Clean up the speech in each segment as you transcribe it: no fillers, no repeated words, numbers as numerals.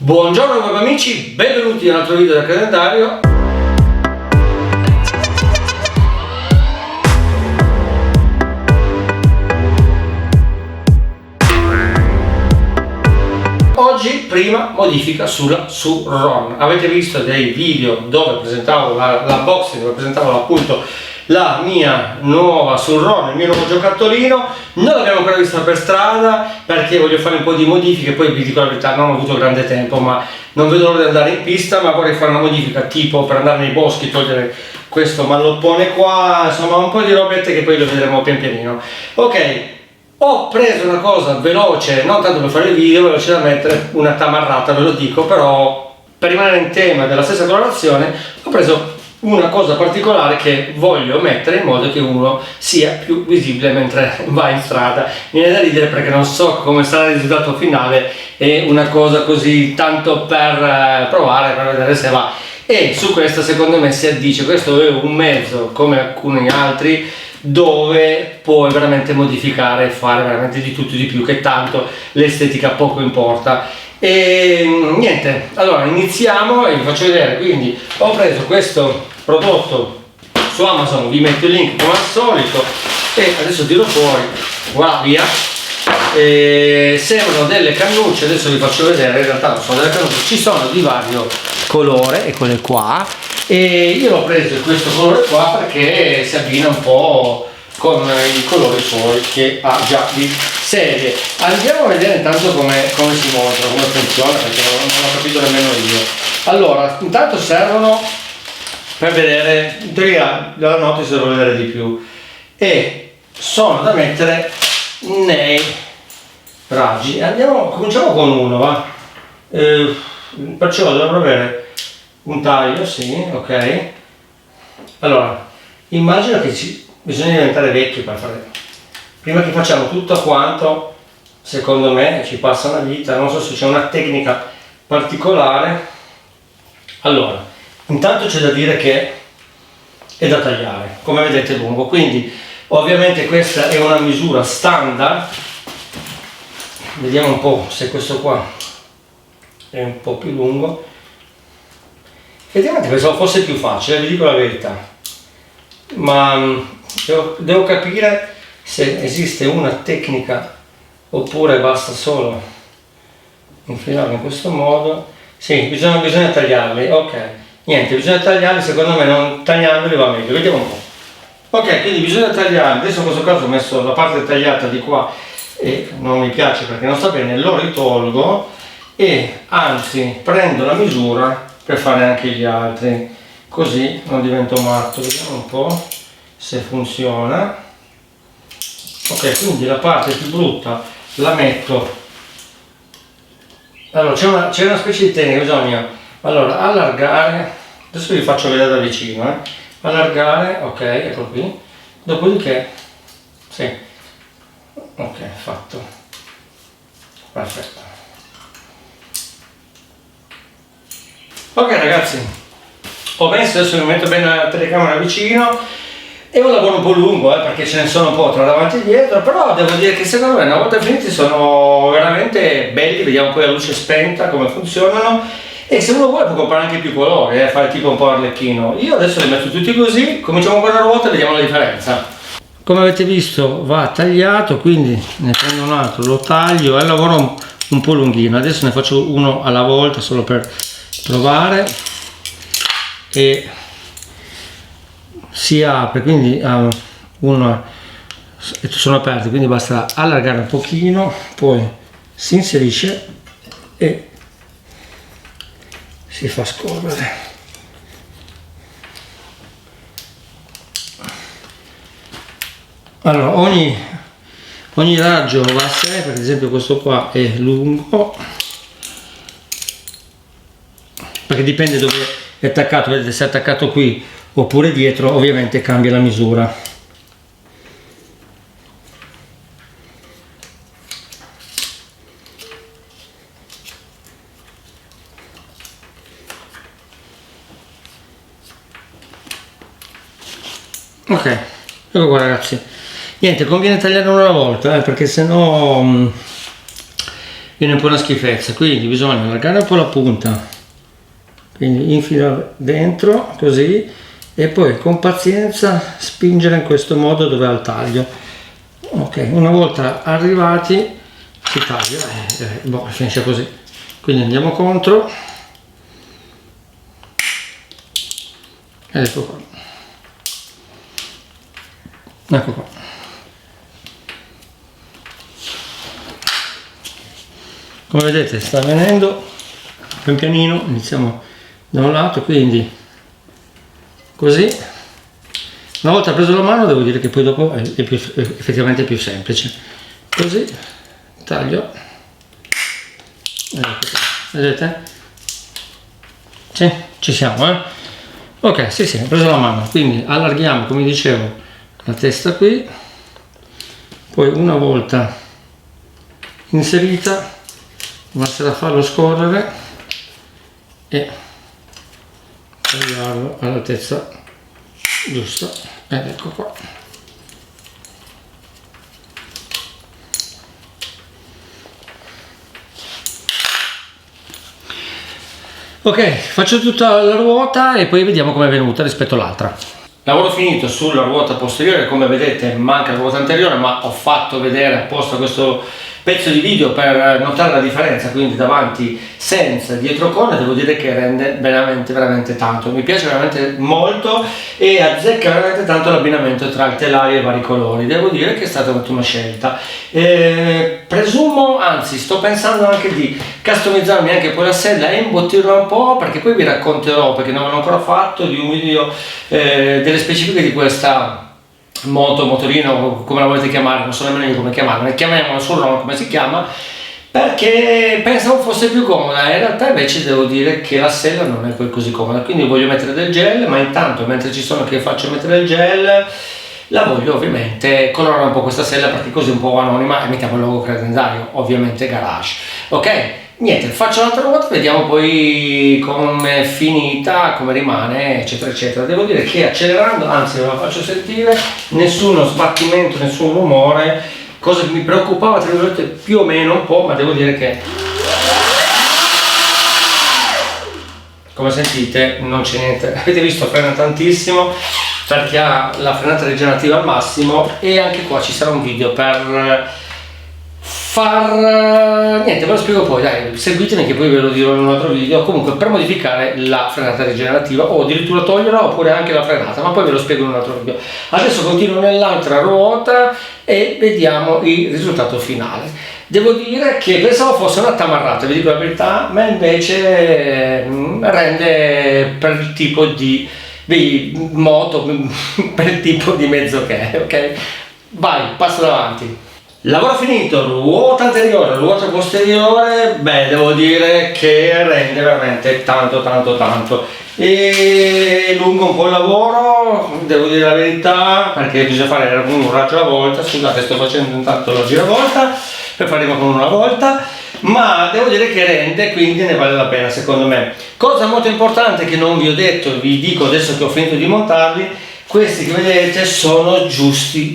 Buongiorno web amici, benvenuti in un altro video del calendario. Oggi prima modifica sulla Surron. Avete visto dei video dove presentavo l'unboxing, dove presentavo appunto la mia nuova Surron, il mio nuovo giocattolino. Non l'abbiamo ancora vista per strada perché voglio fare un po' di modifiche, poi vi dico la verità, non ho avuto grande tempo, ma non vedo l'ora di andare in pista, ma vorrei fare una modifica tipo per andare nei boschi, togliere questo malloppone qua, insomma un po' di robette che poi lo vedremo pian pianino. Ok, ho preso una cosa veloce, non tanto per fare il video, veloce da mettere, una tamarrata ve lo dico, però per rimanere in tema della stessa colorazione ho preso una cosa particolare che voglio mettere in modo che uno sia più visibile mentre va in strada. Mi viene da ridere perché non so come sarà il risultato finale, è una cosa così tanto per provare, per vedere se va. E su questo secondo me si addice, questo è un mezzo come alcuni altri dove puoi veramente modificare e fare veramente di tutto e di più, che tanto l'estetica poco importa. E niente, allora iniziamo e vi faccio vedere. Quindi ho preso questo prodotto su Amazon, vi metto il link come al solito e adesso tiro fuori, voilà, via. Sembrano delle cannucce, adesso vi faccio vedere, in realtà non sono delle cannucce, ci sono di vario colore, eccole qua, e io l'ho preso in questo colore qua perché si abbina un po' con i colori suoi che ha già di serie. Andiamo a vedere intanto come si monta, come funziona, perché non ho capito nemmeno io. Allora, intanto servono per vedere, in teoria dalla notte si deve vedere di più, e sono da mettere nei raggi. Cominciamo con uno, va? Perciò dovrò avere un taglio, sì, ok. Allora, immagino che bisogna diventare vecchi per fare. Prima che facciamo tutto quanto, secondo me ci passa una vita, non so se c'è una tecnica particolare. Allora, intanto c'è da dire che è da tagliare, come vedete lungo, quindi ovviamente questa è una misura standard. Vediamo un po' se questo qua è un po' più lungo. Effettivamente pensavo fosse più facile, vi dico la verità, ma devo capire se esiste una tecnica oppure basta solo infilarlo in questo modo. Sì, bisogna tagliarli, ok, niente, bisogna tagliarli, secondo me non tagliandoli va meglio, vediamo un po'. Ok, quindi bisogna tagliarli, adesso in questo caso ho messo la parte tagliata di qua e non mi piace perché non sta bene, lo ritolgo e anzi prendo la misura per fare anche gli altri, così non divento matto. Vediamo un po' se funziona. Ok, quindi la parte più brutta la metto. Allora c'è una specie di tecnica, bisogna allargare, adesso vi faccio vedere da vicino, allargare, ok, ecco qui, dopodiché sì, ok, fatto, perfetto. Ok ragazzi, ho messo, adesso mi metto bene la telecamera vicino. È un lavoro un po' lungo perché ce ne sono un po' tra davanti e dietro, però devo dire che secondo me una volta finiti sono veramente belli. Vediamo poi a luce spenta come funzionano, e se uno vuole può comprare anche più colori, fare tipo un po' arlecchino. Io adesso li metto tutti così, cominciamo con la ruota e vediamo la differenza. Come avete visto va tagliato, quindi ne prendo un altro, lo taglio, è un lavoro un po' lunghino. Adesso ne faccio uno alla volta solo per provare, e si apre, quindi sono aperti, quindi basta allargare un pochino, poi si inserisce e si fa scorrere. Allora ogni raggio va a sé, per esempio questo qua è lungo perché dipende dove è attaccato, vedete, se è attaccato qui oppure dietro ovviamente cambia la misura. Ok, ecco qua ragazzi, niente, conviene tagliare uno alla volta perché sennò viene un po' una schifezza, quindi bisogna allargare un po' la punta, quindi infilare dentro così e poi con pazienza spingere in questo modo dove ha il taglio. Ok, una volta arrivati si taglia boh, finisce così, quindi andiamo contro ed ecco qua, ecco qua. Come vedete sta venendo pian pianino, iniziamo da un lato, quindi così. Una volta preso la mano devo dire che poi dopo è effettivamente più semplice. Così taglio, ecco qua. Vedete? Sì, ci siamo, ok, sì, ho preso la mano, quindi allarghiamo, come dicevo, la testa qui, poi una volta inserita basta da farlo scorrere e tagliarlo all'altezza giusta ed ecco qua. Ok, faccio tutta la ruota e poi vediamo come è venuta rispetto all'altra. Lavoro finito sulla ruota posteriore, come vedete manca la ruota anteriore, ma ho fatto vedere apposta questo pezzo di video per notare la differenza, quindi davanti senza, dietro con, devo dire che rende veramente tanto, mi piace veramente molto e azzecca veramente tanto l'abbinamento tra il telaio e i vari colori, devo dire che è stata un'ottima scelta. Presumo, anzi sto pensando anche di customizzarmi anche poi la sella e imbottirla un po', perché poi vi racconterò, perché non l'ho ancora fatto, di un video delle specifiche di questa motorino, come la volete chiamare, non so nemmeno io come chiamarla, chiamiamola sul RON come si chiama, perché pensavo fosse più comoda, in realtà invece devo dire che la sella non è poi così comoda, quindi voglio mettere del gel, ma intanto mentre ci sono che faccio mettere il gel la voglio ovviamente colorare un po' questa sella, perché così un po' anonima, e mettiamo il logo calendario, ovviamente Garage. Ok, niente, faccio l'altra ruota, vediamo poi come è finita, come rimane, eccetera eccetera. Devo dire che accelerando, anzi ve la faccio sentire, nessuno sbattimento, nessun rumore, cosa che mi preoccupava tra virgolette più o meno un po', ma devo dire che come sentite non c'è niente. Avete visto, frena tantissimo perché ha la frenata rigenerativa al massimo, e anche qua ci sarà un video per niente, ve lo spiego poi, dai, seguitemi che poi ve lo dirò in un altro video. Comunque per modificare la frenata rigenerativa o addirittura toglierla, oppure anche la frenata, ma poi ve lo spiego in un altro video. Adesso continuo nell'altra ruota e vediamo il risultato finale. Devo dire che pensavo fosse una tamarrata, vi dico la verità, ma invece rende per il tipo di moto, per il tipo di mezzo che è, ok? Vai, passo davanti. Lavoro finito, ruota anteriore, ruota posteriore, beh, devo dire che rende veramente tanto. E lungo un po' il lavoro, devo dire la verità, perché bisogna fare un raggio alla volta. Scusate, sto facendo intanto la giravolta per faremo con una volta, ma devo dire che rende, quindi ne vale la pena secondo me. Cosa molto importante che non vi ho detto, vi dico adesso che ho finito di montarli: questi che vedete sono giusti,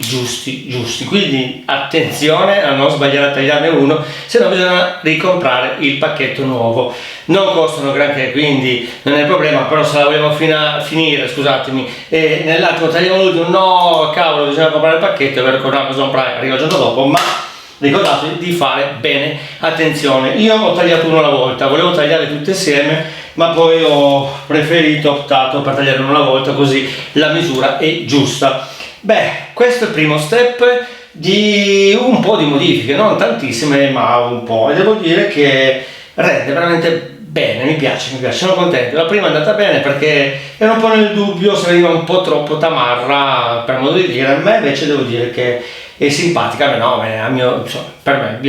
quindi attenzione a non sbagliare a tagliarne uno, se no bisogna ricomprare il pacchetto nuovo. Non costano granché, quindi non è problema, però se la vogliamo finire, scusatemi, e nell'attimo tagliamo l'ultimo, no cavolo, bisogna comprare il pacchetto, è vero che Amazon Prime arriva il giorno dopo, ma ricordatevi di fare bene attenzione. Io ho tagliato uno alla volta, volevo tagliare tutte insieme, ma poi ho optato per tagliare uno alla volta, così la misura è giusta. Beh, questo è il primo step di un po' di modifiche, non tantissime ma un po', e devo dire che rende veramente bene, mi piace, sono contento. La prima è andata bene perché ero un po' nel dubbio se veniva un po' troppo tamarra, per modo di dire, a me invece devo dire che è simpatica, no, per me, a mio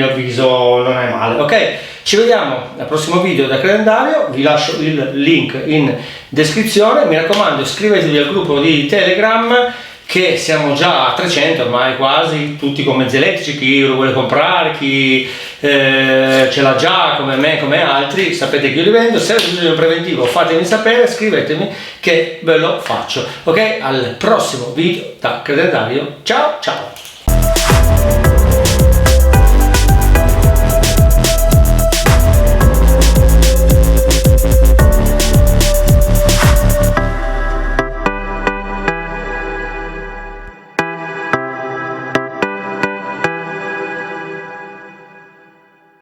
avviso, non è male. Ok, ci vediamo al prossimo video da calendario, vi lascio il link in descrizione, mi raccomando iscrivetevi al gruppo di Telegram, che siamo già a 300 ormai quasi, tutti con mezzi elettrici, chi lo vuole comprare, chi ce l'ha già come me, come altri, sapete che io li vendo. Se avete bisogno di un preventivo fatemi sapere, scrivetemi che ve lo faccio. Ok, al prossimo video da calendario, ciao!